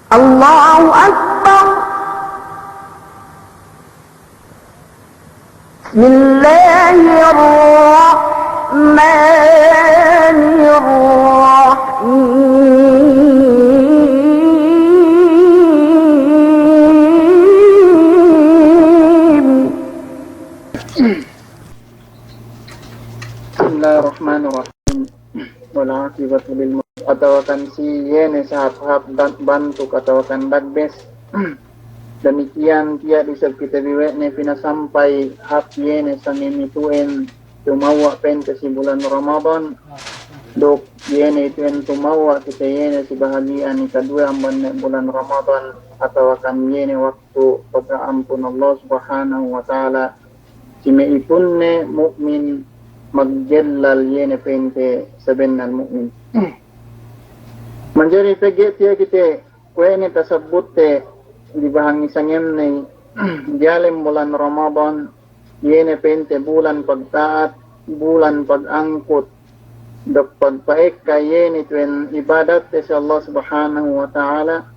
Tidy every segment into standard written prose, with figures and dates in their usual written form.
الله أكبر. بسم الله الرحمن الرحيم. بسم الله الرحمن الرحيم. والعاقبة للمتقين. Katawakan si Yene sa hap bantu katawakan dagbes. Demikian dia bisa kita biwek ne pinasampai hap Yene sa nimituin tumawa pen si bulan Ramadan. Dok Yene tuen tumawa kita Yene si bahagian ni kedua amban bulan Ramadan katawakan Yene waktu pagkaampun Allah Subhanahu wa taala. Si meipun ne mukmin magjellal Yene pente sabennan mukmin. Menjadi peget dia kita kue ni tersebut di bahang isangem ni jalim bulan Ramadan yene pente bulan pagtaat bulan pagangkut dok pagpaek kaya ni tuen ibadat sa Allah Subhanahu wa taala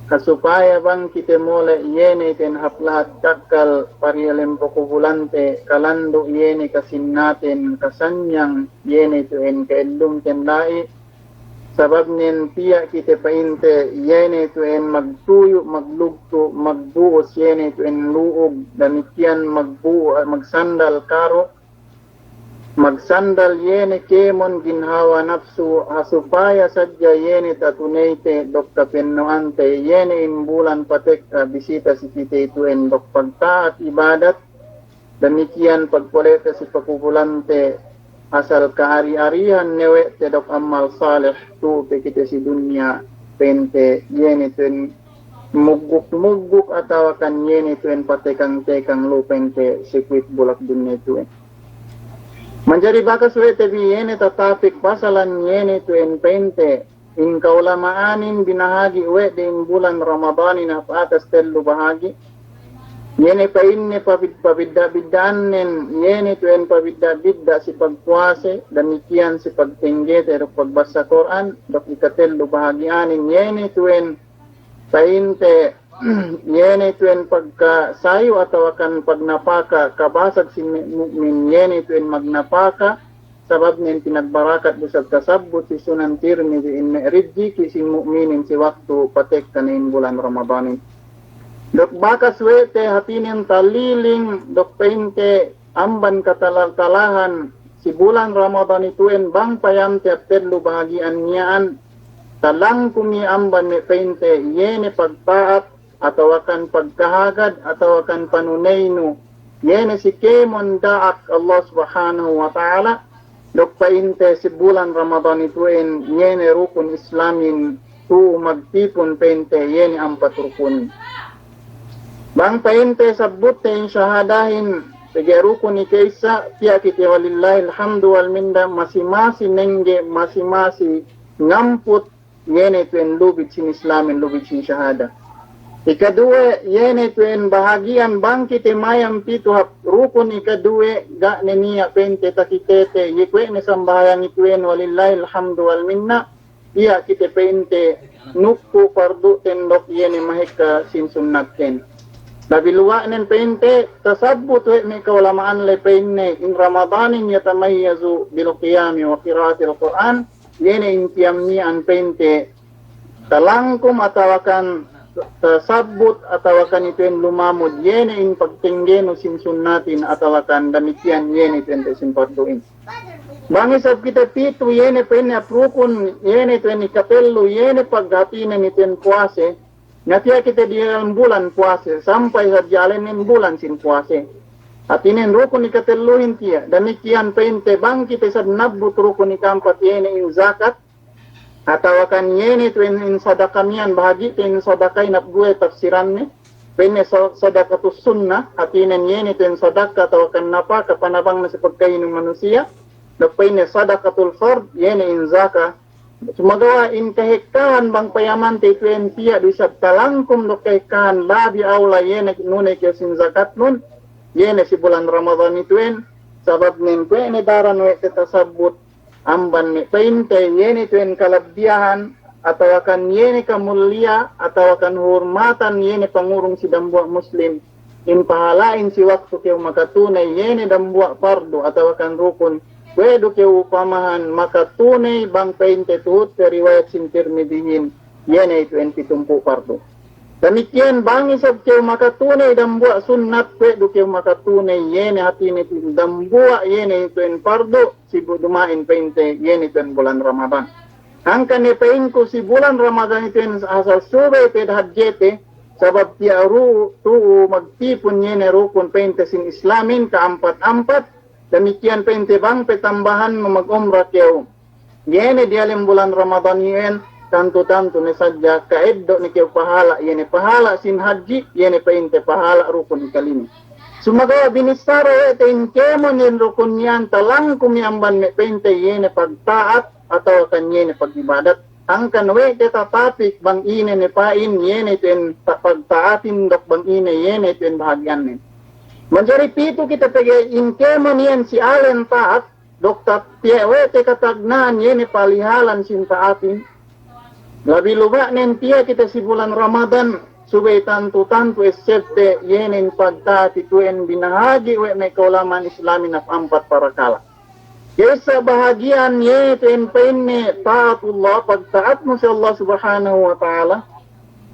kasupaya bang kita mula yene ten haplat kakal parialem pokubulante kalando yene kasin natin kasanyang yene tuen kaedlum tendai sabab nin tiya kita painte yene tuen magtuyo maglugto magbuos yene tuen luog damikian magbuo magsandal karo magsandal yene kemon ginhawa nafsu hasupaya sadya yene tatunayte dok kapennoante yene imbulan patek bisita si kita tuen dok pagtaat ibadat damikian pagkolekta si pakubulante asal kaari-arihan newe tedok amal saleh tu pe kita si dunia pente yene tuen muguk atau kan yene tuen patekang-tekang lu pente sekuit bulak dunia tuen. Menjadi bakas we tebi yene tatapik pasalan yene tuen pente in kaulamaanin binahagi we din bulan Ramadanin atas telu bahagi. Yene pa inne pabidda-biddaanen yene tuen pabidda-bidda si pagpuase demikian si pagtingge pero pagbasa Quran dok ikatello bahagianin yene tuen painte yene tuen pagkasayo atau akan pagnapaka kabasag si mukmin yene tuen magnapaka sabab nen pinagbarakat busag kasabut si Sunan Tirmidzi inne ridji ki si mukminin si waktu patek kanin bulan Ramadanin. Dok bakas wete hatinin taliling dok pente amban katalal-talahan si bulan Ramadan ituen bang payante at tedlo bahagian niyaan talang kumi amban me pente yene pagtaat atau akan pagkahagad atau akan panunayno yene si kemon daak Allah Subhanahu wa taala dok pente si bulan Ramadan ituen yene rukun Islamin tu magtipon pente yene ampat rukun. Bang painte sabut ten syahadahin pegeruku ni kaisa tiya kiti walillahi alhamdu wal minda masing-masing nengge masing-masing ngamput yene tuen lubit sin islamin lubit sin syahada. Ikadua yene tuen bahagian bang kiti mayam pitu hap rukun ikadua ga neniya pente takitete yekwe ni sambahayang ituen walillahi alhamdu wal minna tiya kiti pente nukku pardu tendok yene maheka sin sunnat ten. Nabiluwa nen pente tasabut we may kaulamaan le penne in Ramadanin yatamayyazu bil qiyami wa qiraatil Quran yene intiyam ni an pente talangkum atawakan tasabut atawakan ituen lumamud yene in pagtinggeno sin sunnatin atawakan demikian yene pente sin parduin. Bangisab kita pitu yene penne aprukun yene tuen ikapellu yene paghatinan ituen puase Natia kita di dalam bulan puasa sampai jalanin bulan sin puasa. Atinin rukun ikateluhin tiya. Demikian pente bang kita sad nabut rukun ikampat yene in zakat. Atau akan yene tu in sadakamian bahagi tu in sadakai napgue tafsirannya. Pene sadakatus sunnah. Atinin yene tu in sadaka atau akan napa kapanabang na sa pagkain ng manusia. Dapene sadakatul fard yene in zakat. Sumagawa in kahikahan bang payaman te tuen tiya di sa talangkum do kahikahan labi aula yene nune kaya sin zakat nun yene si bulan Ramadan ituen sabab nin pwene daran we tetasabut amban ni painte yene tuen kalabdiahan atawakan yene kamulya, atawakan hurmatan yene pangurong si dambua Muslim, impahalain si waktu keu makatunay yene dambua fardu, atawakan rukun, pwedo keu upamahan makatunay bang 20 tuhut riwayat sin Tirmidhihin, yene itu en pitumpu fardu. Demikian bang isab keu makatunay dambua sunnat, pwedo keu makatunay yene hati ni dambua yene itu en fardu, si dumain 20 yene itu en bulan Ramadan. Angka ni paingko si bulan Ramadan itu en asal subay pedhadjete, sabab tiya tu magtipon yene rukun 20 sin Islamin ka-4-4, demikian 20 bang petambahan mo mag-umrah keu. Yene di alim bulan Ramadan yen, tanto-tanto ni sadya kaeddo ni keu pahala, yene pahala sin haji, yene 20 pahala rukun ikalini. Sumagawa binisaro ete inkemo nin rukun yan, talang kumiamban me 20 yene pagtaat, atau kan yene pag-ibadat. Ang kanwe kita tapik bang ine ni pain yene ten pagtaatin dok bang ine yene ten bahagian ni. Manjari pito kita pege inkemo niyan si alen taat dok tapiewe te katagnan yene palihalan sin taatin. Labi luba nen tiya kita si bulan Ramadan subay tantu-tantu esepte yene pagtaat ituen binahagi we may kaulaman Islamin af 4 parakala. Kesa bahagian yaitu penne taatullah, pagtaat mo sa Allah subhanahu wa ta'ala.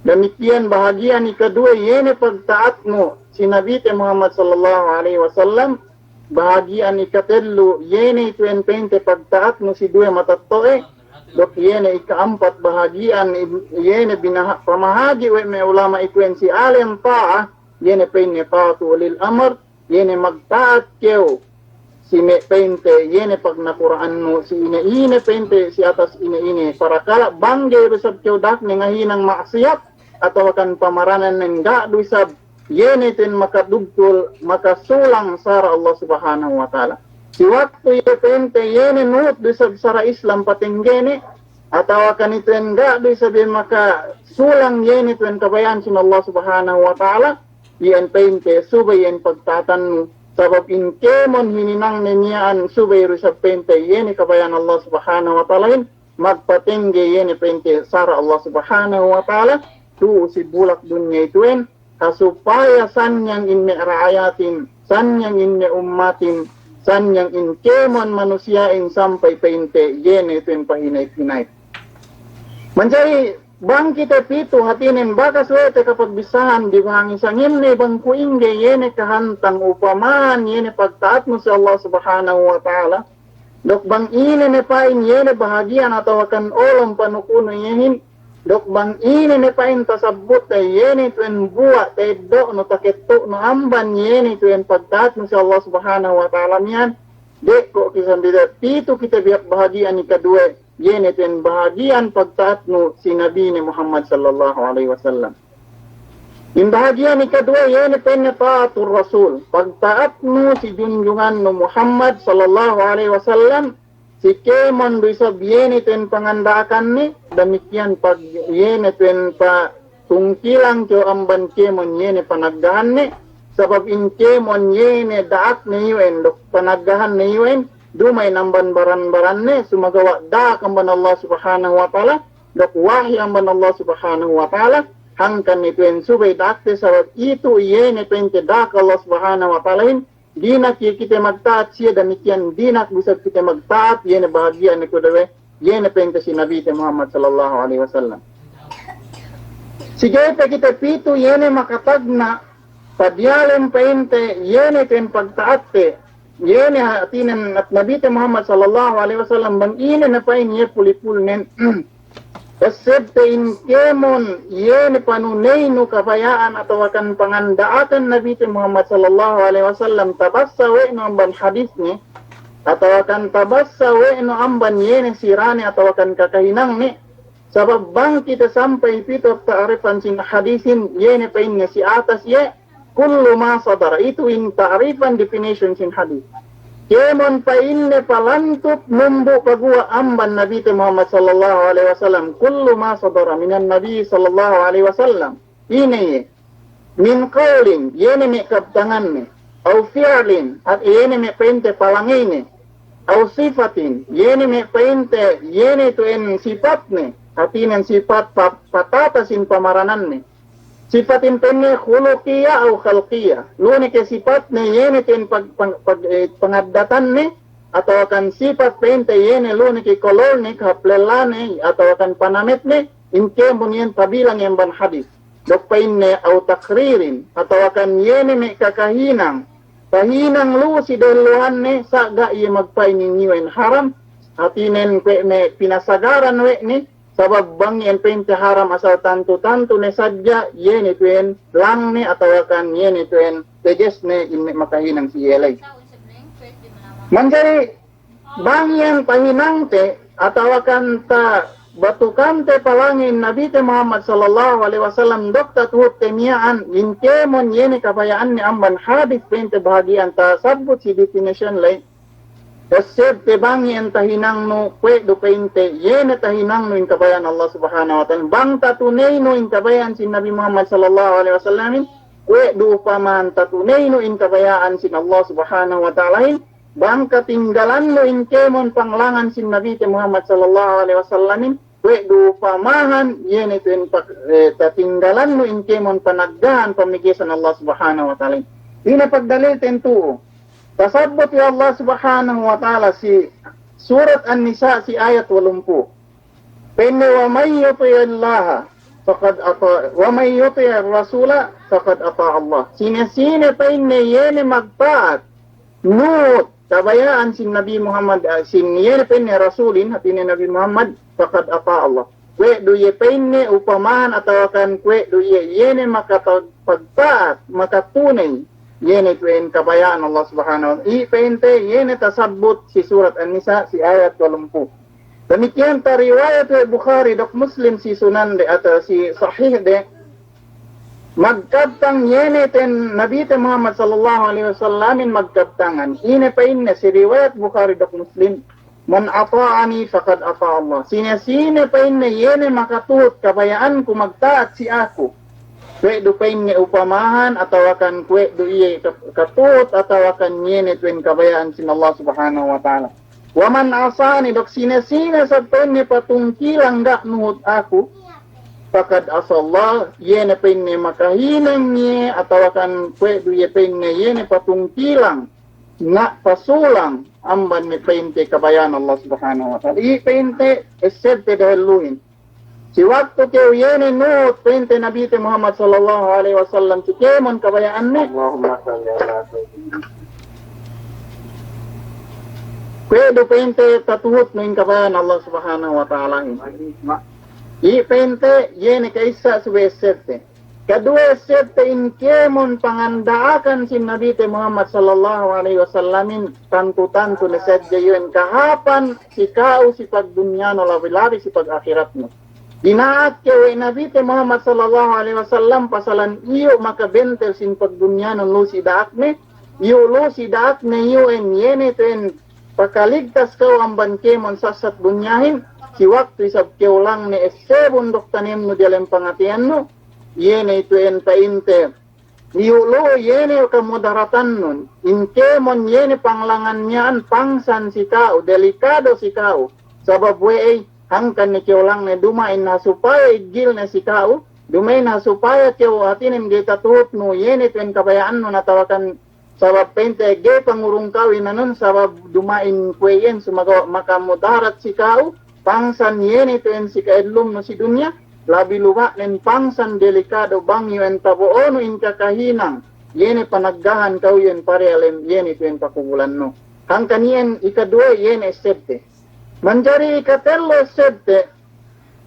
Demikian bahagian kedua yene pagtaat mo si Nabi Muhammad sallallahu alaihi wasallam. Bahagian ikatelu yene itu pente pagtaat mo si dua matatoe. Dok yene ika-4 bahagian yene pamahagi we may ulama ikuen si alim ta'ah, yene penne taatu ulil amr, yene magtaat keu si me pente yene pag nakuraan mo si ine pente si atas ine para kala bangge resab kyodak nga hinang maksiat atau akan pamaranan ng gadu sab yene ten makadugtul makasulang sara Allah subhanahu wa ta'ala. Si waktu ye pente yene nut bisab sara Islam patinggene atau akan iten gadu sab maka sulang yene ten kabayan sin Allah subhanahu wa ta'ala, yen pente subay yen pagtatan mo. Sabab inkemon hininang ninyaan subay rusab pente yene kabayan Allah subhanahu wa ta'ala magpatingge yene pente sara Allah subhanahu wa ta'ala tu si bulak dunya ituen kasupaya sanyang inne raayatin, sanyang inne ummatin, sanyang inkemon manusiain sampai pente yene ituen pahinay-hinay. Mencari bang kita pito hatinin baka suwete kapag bisahan di bahang isangin ni bang kuingge yene kahantang upaman yene pagtaat mo sa Allah subhanahu wa ta'ala dok bang ine ne pain yene bahagian atau akan olong panukuno yehin dok bang ine ne pain tasabut yene tuen buat do no taketo no amban yene tuen pagtaat mo sa Allah subhanahu wa ta'ala niyan dek kok kisan dida pito kita biak bahagian ni kedua yene ten bahagian pagtaat mo si Nabi ni Muhammad sallallahu alaihi wasallam. Yung bahagian ni kedua yene ten taatur Rasul. Pagtaat mo si junjungan no Muhammad sallallahu alaihi wasallam si kemon bisab yene ten pangandakan ni demikian pag yene ten pa tungkilang kyo amban kemon yene panagdahan ni sabab in kemon yene daat ni yuen dok panagdahan ni yuen dumay namban baran-baran ne sumagawa da kamban Allah subhanahu wa ta'ala dok wahi amban Allah subhanahu wa ta'ala hangkan ni tuen subay dakte sabab itu yene pente dak Allah subhanahu wa ta'ala dinak kita magtaat siya demikian dinak bisa kita magtaat yene bahagia ni kudawe yene pente si Nabi Muhammad sallallahu alaihi wasallam. Sige kita pito yene makatagna padyalem pente yene ten pagtaat yene hatinan at Nabi Muhammad sallallahu alaihi wasallam bang ine na pain ye pulipul nen kasebte in kemon yene panunay no kapayaan atau akan pangandaatan Nabi Muhammad sallallahu alaihi wasallam tabassawe no amban hadis ni atau akan tabassawe no amban yene sirane atau akan kakahinang ni sabab bang kita sampai pito ta'rifan sin hadisin yene pain si atas ye kullu ma sadara itu in ta'rifan definition sin hadis. Kemon pa inne palantup numbu pagua amban Nabi Muhammad sallallahu alaihi wasallam kullu ma sadara minan Nabi sallallahu alaihi wasallam. Ini min qawlin yene me kabtangan me au fi'lin at yene me pente palangine au sifatin yene me pente yene tu en sifat me atinen sifat patatasin pamaranan ni. Sifatin penne khuluqiyya o khalqiyya. Lune ke sifat ne yene ten pangadatan ni atau akan sifat pente yene lune ke kolor ni kaplelane atau akan panamit ni inke bunyen tabilang yang ban hadis. Dok painne au takririn atau akan yene me kakahinang. Kahinang lu si deluhan ni saga iya magpainin niwen haram. Atinen kwe me pinasagaran we ni. Sabab bang yan pente haram asal tantu-tantu ne sadya yene tuen lang ni atau akan yene tuen teges ne inme makahinang si yelay. Manjari bang yan pahinang te atau akan ta batukan te palangin Nabi te Muhammad sallallahu alaihi wasallam dokta tuhut temiyaan inkemon yene kapayaan ni amban hadis pente bahagian ta sabut si definition lay. Kasib te bang yan tahinang no kwe do painte yene tahinang no in kabayan Allah subhanahu wa ta'ala bang tatunay no in kabayan si Nabi Muhammad sallallahu alaihi wasallam kwe do paman tatunay no in kabayaan si Allah subhanahu wa ta'ala bang katinggalan no in kemon panglangan si Nabi Muhammad sallallahu alaihi wasallam kwe do pamahan yene ten tatinggalan no in kemon panagdahan pamigisan Allah subhanahu wa ta'ala ina pagdalil tentu. Tasabot ya Allah subhanahu wa ta'ala si surat An-Nisa si ayat 80. Penne wa may yuti Allah faqad ata wa may yuti ar-rasula faqad ata Allah. Sine penne yene magtaat nut kabayaan sin Nabi Muhammad sin yene penne rasulin hatine Nabi Muhammad faqad ata Allah. Kwe do ye penne upamahan atau kan kwe do ye yene makapagtaat makatunay yene tuen kabayaan Allah subhanahu wa ta'ala. Ipente yene tasabut si surat An-Nisa si ayat 80. Demikian ta riwayat Bukhari dok Muslim si sunan de atau si sahih de magkabtang yene ten Nabi te Muhammad sallallahu alaihi wasallam magkabtangan. Ine pa inne si riwayat Bukhari dok Muslim man ata'ani faqad ata Allah. Sine pa inne yene makatuhot kabayaan ku magtaat si ako. Kwe do pain nga upamahan atau akan kwe do iye katut atau akan yene tuen kabayaan sin Allah subhanahu wa ta'ala. Waman asani dok sina sa pain ni patungkilang dak nuhut aku pakad asallah yene pain ni makahinang niye atau akan kwe do iye pain nga yene patungkilang na pasulang amban ni pain te kabayaan Allah subhanahu wa ta'ala. I pain te esete dahiluhin. Si waktu kau yene nut pente Nabi Muhammad sallallahu alaihi wasallam si kemon kabayaan ni. Allahumma salli ala sayyidina. Kwe do pente tatuhut no in kabayaan Allah subhanahu wa ta'ala. I pente yene kaisa suwesete. Kadua sete in kemon pangandaakan si Nabi Muhammad sallallahu alaihi wasallam tantu-tantu ni sadya yun kahapan si kau si pagdunya no labi-labi si pag-akhirat mo. Dinaat kay Nabi Muhammad sallallahu alaihi wasallam pasalan iyo makabentel sin pagdunya ng lusi daak ne iyo lusi daak ne iyo en yene ten pakaligtas kaw ang bankemon sasat dunyahin si waktu isab kaw lang ne esebon doktanem no dialem pangatian no yene ito en painte iyo lo yene kamudaratan nun inkemon yene panglangan niyaan pangsan si kao delikado si kao sabab we hangkan ni kyo lang na dumain na supaya igil na si kao, dumain na supaya kyo hatinim gita tuhot no yene tuen kabayaan no natawakan sabab pente ge pangurung kawin na nun sabab dumain kweyen sumagawa makamudarat si kao, pangsan yene tuen si kaedlum no si dunya, labi luwa nen pangsan delikado bang yuen tabuo no in kakahinang, yene panaggahan kau yun pare alem yene tuen pakubulan no. Hangkan yen ikadua yene esete. Manjari ikatello sete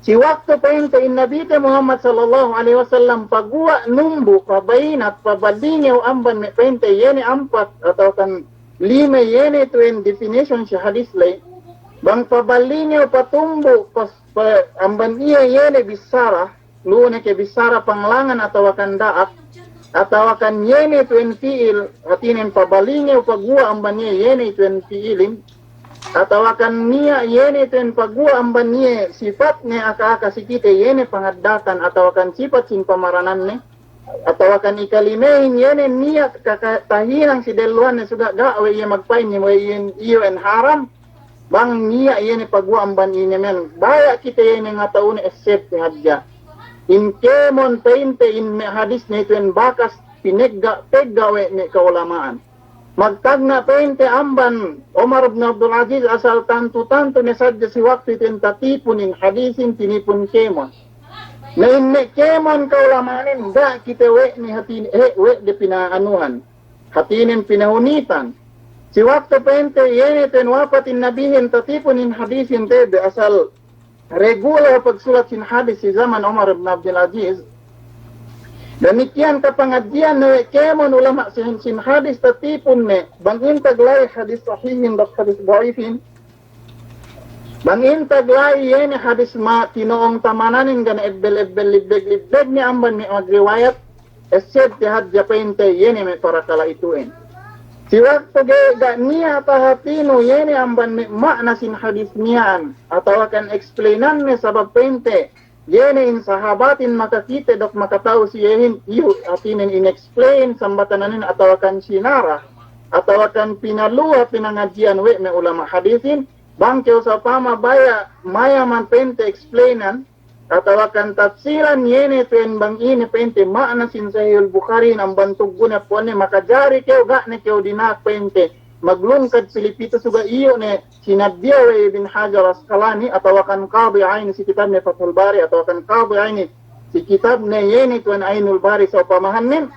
si waktu painte in Nabi Muhammad sallallahu alaihi wasallam pagua numbu pabainat pabadingaw amban me painte yene ampat atau kan lima yene tuen definition si hadis lay bang pabalingaw patumbu pas amban iya yene bisara lune ke bisara panglangan atau akan daak atau akan yene tuen fiil hatinin pabalingaw pagua amban iya yene tuen fiilin atau akan niya yene ten pagua amban niya sifat niya aka sikite yene pangadakan atau akan sifat sin pamaranan ni atau akan ikalimehin yene niya kakatahinang si deluan na suga gawe iya magpain niya iyo en haram bang niya yene pagwa amban ini men baya kita yene ngataune accept hadja in kemon peinte in me hadis ne tuen bakas pinegga peggawe ne kaulamaan magtagna peinte amban Omar bin Abdul Aziz asal tantu-tantu ne sadja si waktu itu tatipun in hadisin tinipun kemon na inne kemon kaulamanin da kita we ni hatin we de pinaanuhan hatinin pinahunitan si waktu pente yene ten wapatin nabihin tatipun in hadisin tebe asal regular pagsulat sin hadis si zaman Umar bin Abdul Aziz demikian kapangadjian na kemon ulama sin hadis tatipun ne bangin taglay hadis sahihin dak hadis dhaifin bangin taglay yene hadis ma tinoong tamananin gan ebbel libbeg ni amban ni riwayat esed tihat japente yene me para kala ituin si waktu ga niya tahatino yene amban me makna sin hadis niyan atau akan explainan ne sabab pente yene in sahabatin makakite dok makataw si yehin iyo atinin in-explain sambatanin atau akan sinara atau akan pinaluha pinangajian we me ulama hadisin bangke usapama baya maya man pente explainan atau akan tafsiran yene pen bang ini pente makna sin Sahih Bukhari nang bantug guna pone makajari keo gak ne keo dinak pente maglungkad Pilipito suga iyo ne sinaddiya bin Hajar Asqalani atau akan Qadhi Ain si kitab ne Fathul Bari atau akan Qadhi Ain si kitab ne yene tuan Ainul Bari sa pamahanin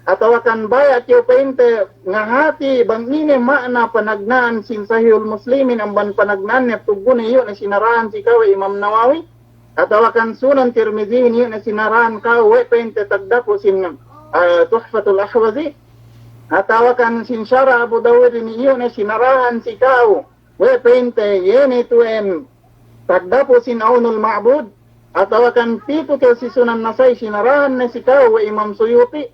atau akan baya keo pente ngahati bang ini makna panagnaan sin Sahihul Muslimin amban panagnaan ne tugune iyo na sinarahan si kawe Imam Nawawi atau akan Sunan Tirmidzi iyo na sinarahan kawe pente tagdapo sin Tuhfatul Ahwazi atau akan sin Syarah Abu Dawud ini iyo na sinarahan si kawe we pente yene tuen tagdapo sin Aunul Ma'bud atau akan pitu keo si Sunan Nasai sinarahan na si kawe Imam Suyuti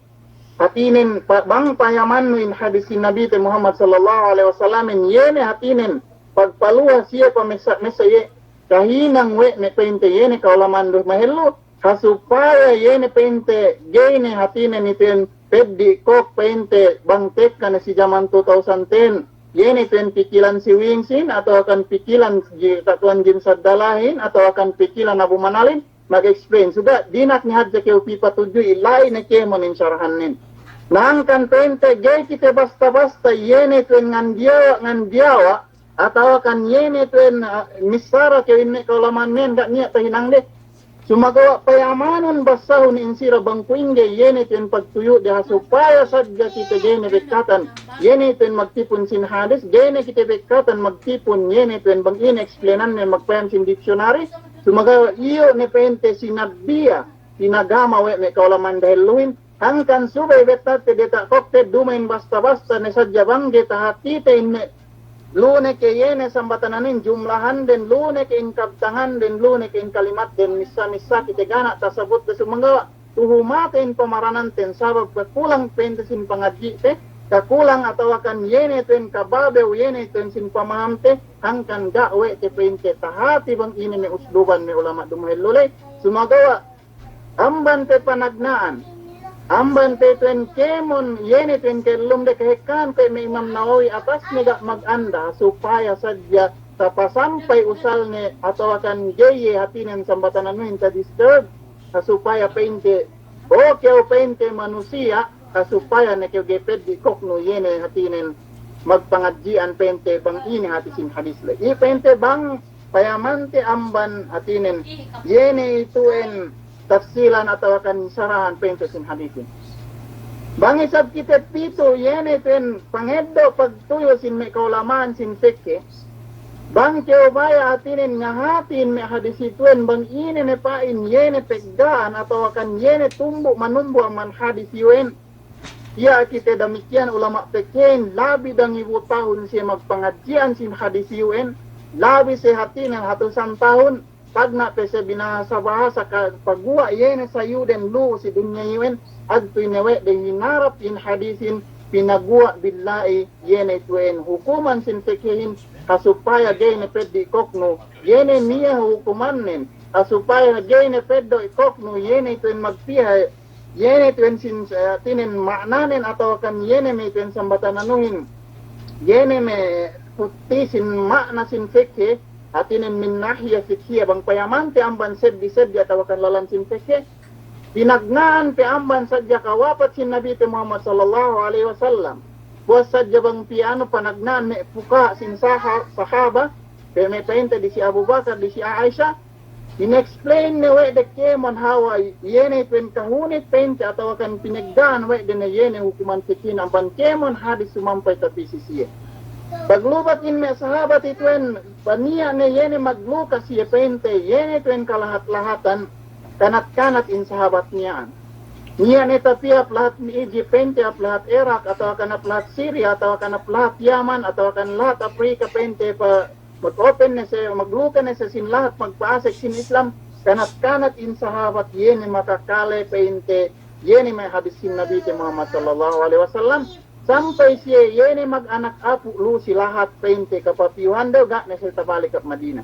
hatinin bang payaman in hadisin Nabi Muhammad sallallahu alaihi wasallam yene hatinin pagpaluha siya pamesa ye kahinang we ne pente yene kaulaman do mahelu hasupaya yene pente gene hatinen iten peddi kok pente bang tekka na si zaman 2010 yene ten pikilan si Wingsin atau akan pikilan tatuan jin sadalahin atau akan pikilan Abu Manalin mag-explain sudah dinak ni hadja keu pipa tuju ilai na kemon in syarahanin nangkan pente gay kita basta-basta yene tuen ngandiawa atau akan yene tuen misara keu inne kaulaman men gak niat tahinang deh sumagawa payamanon basahun insira bangkuingge yene tuen pagtuyo dia supaya sadja kita gene bekatan yene tuen magtipun sin hadis gene kita bekatan magtipun yene tuen bang in explainan ne magpayan sin dictionary sumagawa iyo ne pente sinabia sinagama we me kaulaman dahil luhin hangkan subay betate deta kokte dumain basta-basta ne sadja bang deta hatite inne lune ke yene sambatanin jumlahan den lune ke inkabtangan den lune ke in kalimat den misa kita gana tasabut de sumanggawa tuhumatin pamaranan ten sabab kakulang pentesin pangadji te kakulang atau akan yene ten kababe yene ten sin pamaham te hangkan gawe te pente tahati bang ini me usluban me ulama dumahilulay sumagawa amban te panagnaan amban te tuen kemon yene tuen kelum de kehekan te me Imam Nawawi atas nega maganda supaya saja tapasampai usalne atau akan geye hatinen sambatanan no inta disturb supaya pente o pente manusia supaya ne keu gepet di kokno yene hatinen magpangadjian pente bang ini hatisin hadis le i pente bang payamante amban hatinen yene tuen tafsilan atau akan sarahan pentesin hadisin. Bang isab kita pito yene ten pangeddo pagtuyo sin me kaulaman sin fiqh. Bang keobaya atinin ngahatin me hadisituen bang ini ne pain yene pegdaan atau akan yene tumbu manumbu aman hadisiyuen. Ya kita demikian ulama fiqhin labi dang 1000 tahun siya magpangadjian sin hadisiyuen labi sehatin ang hatusan tahun pagna pese binasa bahasa pagua yene sayuden lu si dunya yuen adtu inewe de hinarap in hadisin pinagua billahi yene tuen hukuman sin fiqhin kasupaya gene peddi kokno yene niya hukumannen kasupaya gene peddo kokno yene tuen magpiha yene tuen sin tinen maknanen atau kan yene me tuen sambatanuhin yene me puti sin makna sin fikhe atinen min nahiya fikhiya bang payamante amban seddi atawakan lalan sin fikhe pinagnaan pe amban sadya kawapat sin Nabi Muhammad sallallahu alaihi wasallam buas sadya bang piano panagnaan me puka sin sahaba pe me painte di si Abu Bakar di si Aisha in-explain ni we de kemon hawa yene pen kahunit painte atawakan pinagdaan we de na yene hukuman fikhin amban kemon hadis sumampay tapi sisiye paglubat in me sahabat ituen pania ne yene maglukas siya painte yene tuen kalahat-lahatan kanat-kanat in sahabat niyan. Niya ne tapiap lahat ni Egypt pente ap lahat Iraq atau kanap lahat Syria atau kanap lahat Yaman atau kan lahat Afrika pente pa mag-open na siya maglukan na siya sin lahat magpaasek sin Islam kanat-kanat in sahabat yene makakale pente yene may hadis sin Nabi Muhammad sallallahu alaihi wasallam sampai siya yene mag-anak apu lu si lahat pente kapapiyuhan daw ga na siya tabalik at Madinah.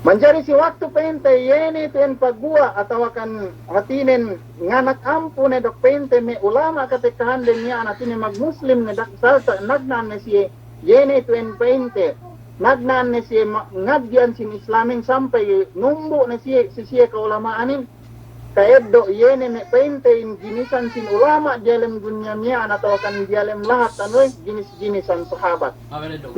Manjari si waktu pente yene ten pagua atau akan hatinen nganak ampu ne dok pente me ulama katekahan den niya anatine magmuslim ne dak salta nagnan ne siya yene ten pente nagnan ne siya ngadyan sin Islamin sampai numbu ne siya kaulamaanin kaeddo yene me pente in ginisan sin ulama jalem dunya niya atau akan jalem lahat anoy ginis-ginisan sahabat.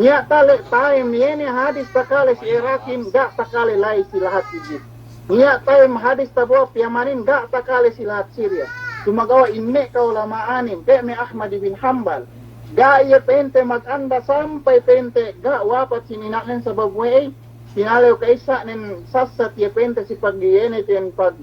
Niya tale time yene hadis takale si Irakim gak takale lai si lahat Egypt. Niya time hadis tabok Yamanin gak takale si lahat Syria. Sumagawa inme kaulamaanin pe me Ahmad bin Hanbal. Gak iya pente maganda sampai pente gak wapat sininanen sa babuay sinalew kaisa nen sasat iya pente si pagyene ten pag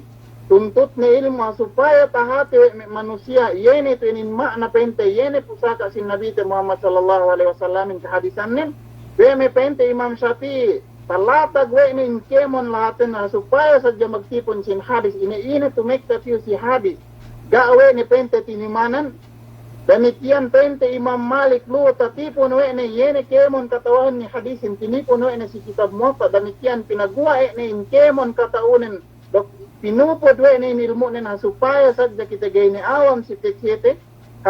tuntut ni ilmu supaya tahati manusia yene tuinin makna pente yene pusaka sin Nabi Muhammad sallallahu alaihi wasallam in hadisan nin me pente Imam Syafi'i talatag we in kemon lahatin na supaya sadya magtipon sin hadis ine to make the few si hadis gawe ni pente tinimanan demikian pente Imam Malik lu tatipon we ne yene kemon katawan ni hadisin tinipon we ne si kitab Muwatta demikian pinagua ne in kemon kataunen dok pinupod we ni ilmu na supaya sadya kita gayni awam si tekete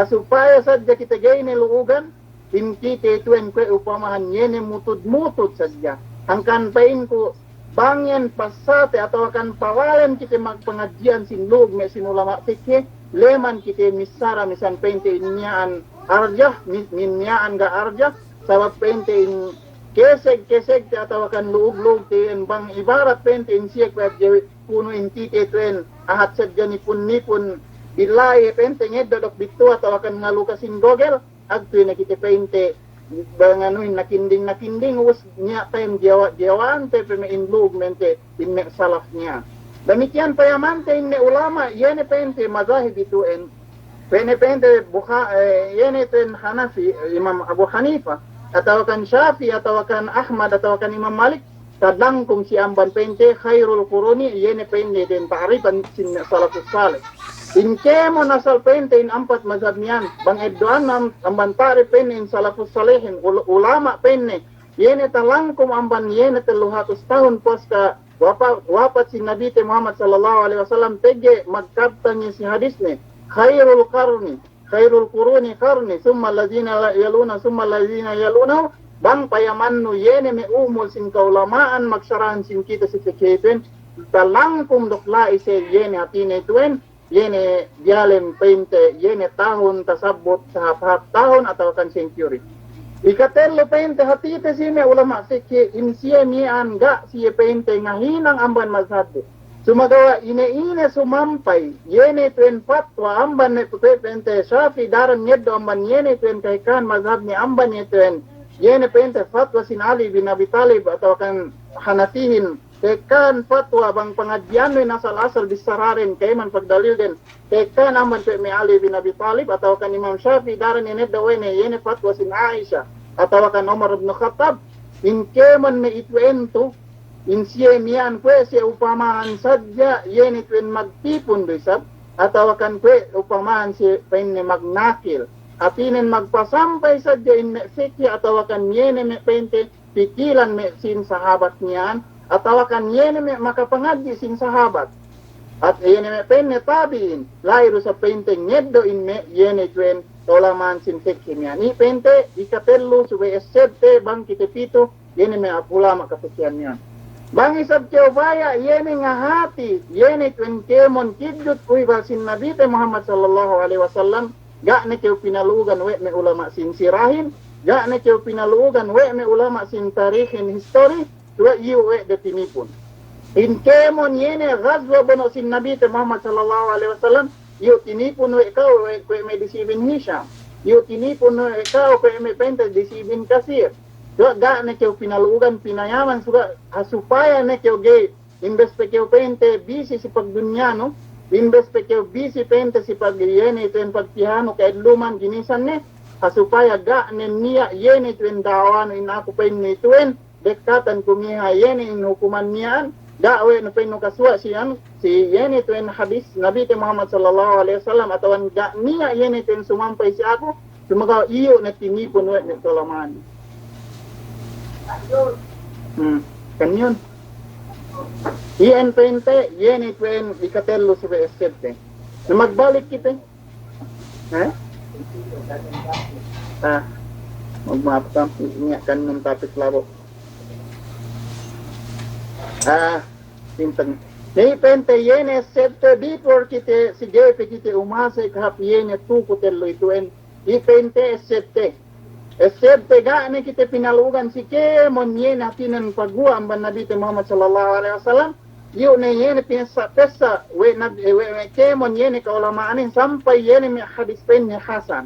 supaya sadya kita gayni luugan pinkite tuen kwe upamahan yene mutud-mutud sadya angkan pain ko bangyan pasate atau akan pawalen kita magpengajian sin lug me sinulama teke leman kita misara misan pente inyaan arjah minyaan ga arjah sabab pente in keseg atau akan lug ten bang ibarat pente in siya kwa puno inti tuen ahat sadya nipun bilay pente ngedodok dito atau akan ngalukasin gogel agto na kita pente banganuin nakinding us niya time jawaan te pe inlug mente inme salaf niya demikian payamante inme ulama yene pente mazahib ituen pente yene ten Hanafi Imam Abu Hanifa atau kan Syafi atau kan Ahmad atau kan Imam Malik kadang kung si amban pente khairul quruni yene pente den ta'rifan sin salafus salih in kemo nasal pente in ampat mazhab niyan bang eddoan amban ta'rif pente in salafus salihin ulama pente yene talangkum amban yene 300 tahun pasca wafat si Nabi Muhammad sallallahu alaihi wasallam tege magkabtan si hadisne khairul quruni qarni summa alladzina yaluna bang payaman no yene me umul sin kaulamaan magsarahan sin kita si fikhepen talangkum dokla ise yene hatine tuen yene dialem pente yene tahun tasabut sa hap tahun atau kan century ikatello pente hatite sine ulama fikhe insiye mian ga siye pente ngahinang amban mazhab sumagawa ine sumampay yene tuen fatwa amban ne pente Syafi daran ngeddo amban yene tuen kaikan mazhab ni amban ne tuen yene pente fatwa sin Ali bin Abi Talib atau kan Hanafihin tekan fatwa bang pengajian ni asal disararin kaiman pagdalil den tekan aman pe me Ali bin Abi Talib atau kan Imam Syafi'i daran ini dawene yene fatwa sin Aisyah atau kan Umar bin Khattab in keman me ituento in siya mian kwe siya upamahan sadya yene tuen magtipon bisab atau kan kwe upamahan siya penne magnakil atinen magpasampay sadya in fikhi atau akan yene me pente pikilan me sin sahabat niyan atau akan yene me makapangadji sin sahabat at yene me penne tabiin lairu sa pente ngeddo in me yene tuen kaulamaan sin fikhi niya. Ni pente, ikatelu, subay esete, bang kitepito, yene may ulama kafikhian niya. Bang isab Jehovah, yene nga hati, yene tuen kemon kidut kuiba sin Nabi Muhammad sallallahu alaihi wasallam, ga ne keu pinalugan we me ulama sin sirahin, ga ne keu pinalugan we me ulama sin tarihin history, tuwa iyo we de tinipun. In kemon yene ghazwa bono sin Nabi Muhammad sallallahu alaihi wasallam, iyo tinipun we ikaw we kwe me disibin Hisham, iyo tinipun we ikaw kwe me pente disibin Kasir. Tuwa ga ne keu pinalugan pinayaman suga hasupaya ne keu gay, imbes pe keu pente bisi si pagdunya no, imbes pe keu bisi pente si pagyene ito yung pagtihano kaya luman ginisan ne, hasupaya ga ne niya yene ito yung dawan inakupain ni ito yung dekatan kumiha yene yung hukuman niyaan, ga we no peno kaswa siyan si yene ito yung hadis Nabi Muhammad sallallahu alaihi wasallam atawan ga niya yene ito yung sumampay si ako, sumagaw iyo na tinipon we ni kalaman. Kanyon. Iyan pente, yen ito yung ikatelo sa esete. Na magbalik kita. Ha? Magmapam, niya kanyon tapit labo. Tintang. Ni pente, yen esete, before kita, sige, kita umasa ikahap yen ito kutelo ito yung ipente esete. Esete ga ne kita pinalugan si kemon yen hatinan pagwa ang Nabi Muhammad sallallahu alaihi wasallam yu ne yen pesa we kemon yen kaulamanin sampai yen mi hadis pen ni Hasan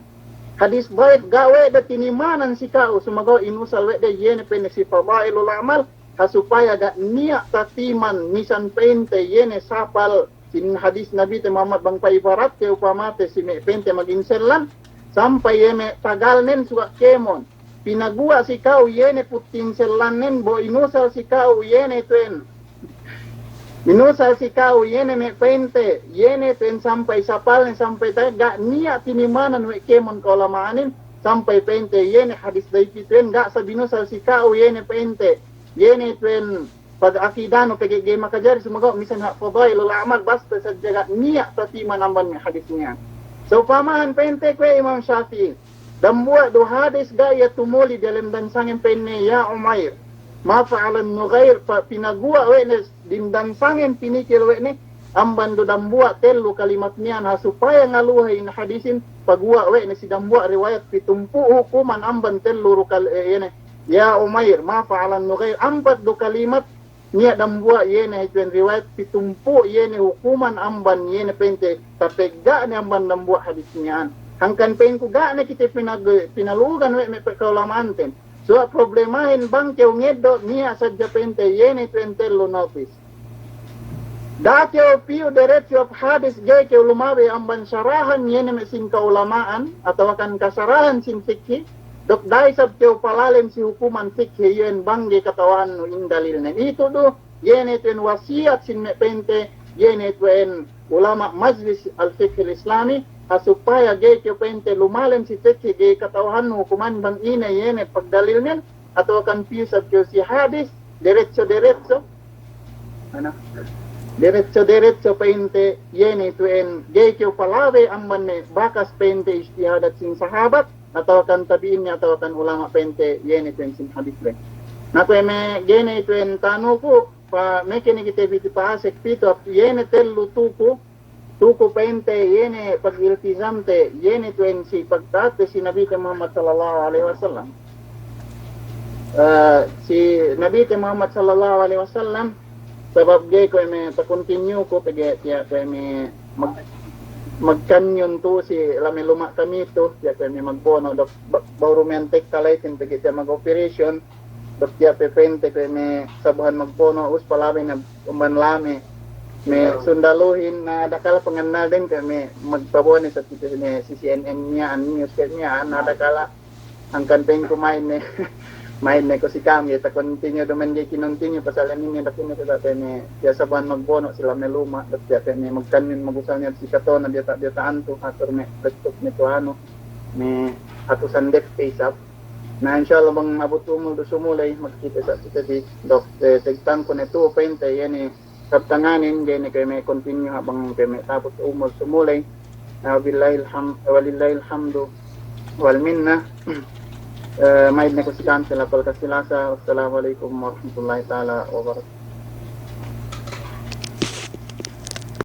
hadis baik ga we da tinimanan si kau sumago inusal we de yen pen si fadailul amal hasupaya ga niya tatiman misan pente yen sapal sin hadis Nabi Muhammad bang paibarat ke upamate si me pente maginselan sampai yene tagal nen suka kemon pinagua si kau yene putin selanen bo inusal si kau yene tuen inusal si kau yene me pente yene tuen sampai sapal sampai taga niat tinimanan we kemon kaulamanin sampai pente yene hadis daiki tuen ga sa binusal si kau yene pente yene tuen pag akidano pagigay makajari sumago misan ha fadailul amal basta sa jaga niat tatiman amban me hadis niya. So pamahan pente kwe Imam Syafi'i. Dambua do hadis gaya tumuli dalam dansangin penne ya Umair. Ma fa'alan nughair pinagua we ne din dansangin pinikil we ne amban do dambua telu kalimat niyan ha supaya ngaluhay na hadisin pagua we ne si dambua riwayat pitumpu hukuman amban telu rukal yene ya Umair ma fa'alan nughair ambat do kalimat niya dambua yene ituen riwayat pitumpu yene hukuman amban yene pente tapegga ni amban dambua hadis niyan hangkan penku ga na kita pinalugan we me kaulamanten so problemahin bang keu ngedo niya sadja pente yene pente lo notice da keu piu derecho of hadis ge keu lumawe amban syarahan yene me sin kaulamaan atau kan kasarahan sin fikhi dok dai sab keu palalim si hukuman fikhi yen bangge katawan no indalil nen itu do yene ten wasiat sin me pente yene ten ulama majlis al fikh al islami supaya ge keu pente lumalim si fikhi ge katawan no hukuman bang ina yene pagdalil nen atau kan piu sab keu si hadis derecho ano derecho pente yene ten ge keu palawe amban ne bakas pente istihadat sin sahabat atau kan tabiin niya atau kan ulama pente yene tuen sin hadis le na kwe me yene tuen tanu ko pa me kini kita biti pasek pito yene telu tuku pente yene pag iltizamte yene tuen si pagtate si Nabi Muhammad sallallahu alaihi wasallam si Nabi Muhammad sallallahu alaihi wasallam sabab gay ko me ta continue ko pege tiya ko me magkanyon to si lami luma kami to ya kami magbono dok baurumentek talay tin pagit ya mag-operation dok ya pepente kami sabuhan magbono us palabi na umban lami may sundaluhin na dakala panganal din kami magpabone sa kita ni si CNN niya ang news niya nadakala ang campaign kumain ni main ko si kami ta continue duman di kinontinue pasalan ninyo dakin na sa ni ya saban magbono sila may luma at ya ni magkanin magusal niya si kato na dieta anto ator me restok nito ano me ato sandek face up na inshallah bang abot umul do sumulay magkita sa kita di dok tegtan ko neto pente yani kaptanganin gani kay may continue habang kay may tapos umul sumulay walillahi alhamdu wal minna. Maid na ko si Kansela Palkasilasa. Assalamualaikum warahmatullahi taala wabarakatuh.